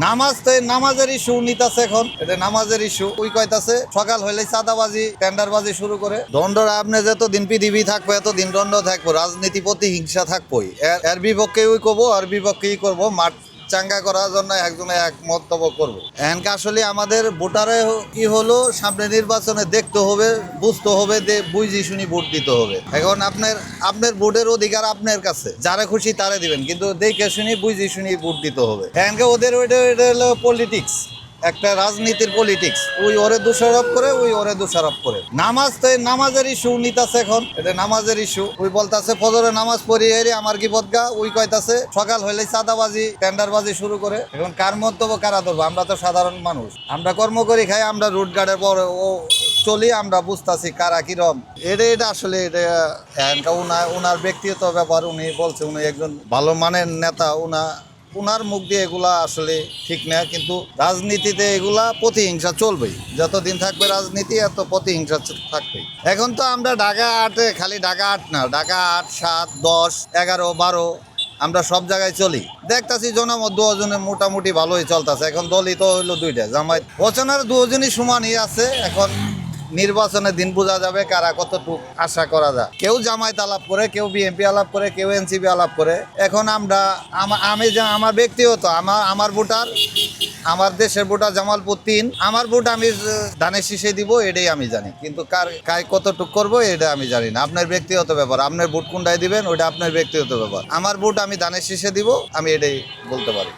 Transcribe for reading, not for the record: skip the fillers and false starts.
নামাজ তো নামাজের ইস্যু নিতাছে এখন, এটা নামাজের ইস্যু। ওই কইতাছে সকাল হইলে চাঁদাবাজি টেন্ডারবাজি শুরু করে। দণ্ডরা আপনি যতদিন পৃথিবী থাকবো এতদিন দণ্ড থাকবো, রাজনীতি প্রতি হিংসা থাকবোই। এর বিপক্ষে ওই করবো, আর বিপক্ষেই করবো। মাঠ চাঙ্গা করার জন্য একজনে এক মন্তব্য করবো। এখানকে আসলে আমাদের ভোটারে কি হলো, সামনে নির্বাচনে দেখতে হবে, বুঝতে হবে, বুঝি শুনি ভোট দিতে হবে। এখন আপনার ভোটের অধিকার আপনার কাছে, যারা খুশি তারে দিবেন, কিন্তু দেখে শুনি বুঝি শুনি ভোট দিতে হবে। এখানকে ওদের ওইটা হলো পলিটিক্স, একটা রাজনীতির পলিটিক্স। ওই ওরে দোষারোপ করে, ওই ওরে দোষারোপ করে। নামাজ তো নামাজের ইস্যু নিতাছে এখন, এটা নামাজের ইস্যু। ওই বলতাছে ফজরে নামাজ পড়ি হেরি আমার কি বদগা। ওই কইতাছে সকাল হইলে চাঁদাবাজি টেন্ডারবাজি শুরু করে। এখন কার মন্তব্য কারা ধরবো? আমরা তো সাধারণ মানুষ, আমরা কর্ম করি খাই, আমরা রুট গার্ডের পর ও চলি, আমরা বুঝতেছি কারা কিরম। এটা আসলে এটা উনার ব্যক্তিগত ব্যাপার। উনি বলছে উনি একজন ভালো মানের নেতা, উনার মুখ দিয়ে এগুলা আসলে ঠিক না। কিন্তু রাজনীতিতে এগুলা প্রতিহিংসা চলবেই, যতদিন থাকবে রাজনীতি এত প্রতিহিংসা থাকবেই। এখন তো আমরা ঢাকা 8-এ, খালি ঢাকা 8 না, ঢাকা 8, 7, 10, 11, 12 আমরা সব জায়গায় চলি। দেখতাছি জনমত দুজনে মোটামুটি ভালোই চলতেছে। এখন দলই তো হইলো দুইটা, জামায়াত হোসেনের দুজনই সমানই আছে। এখন নির্বাচনের দিন বোঝা যাবে কারা কতটুকু আশা করা যায়। কেউ জামায়াত আলাপ করে, কেউ বিএনপি আলাপ করে, কেউ এনসিপি আলাপ করে। এখন আমার ব্যক্তিগত আমার ভোটার, আমার দেশের ভোটার জামালপুর 3, আমার ভোট আমি ধানের শীষে দিব, এটাই আমি জানি। কিন্তু কার কতটুকু করবো এটা আমি জানি না। আপনার ব্যক্তিগত ব্যাপার, আপনার ভোট কোনটায় দিবেন ওইটা আপনার ব্যক্তিগত ব্যাপার। আমার ভোট আমি ধানের শীষে দিব, আমি এটাই বলতে পারি।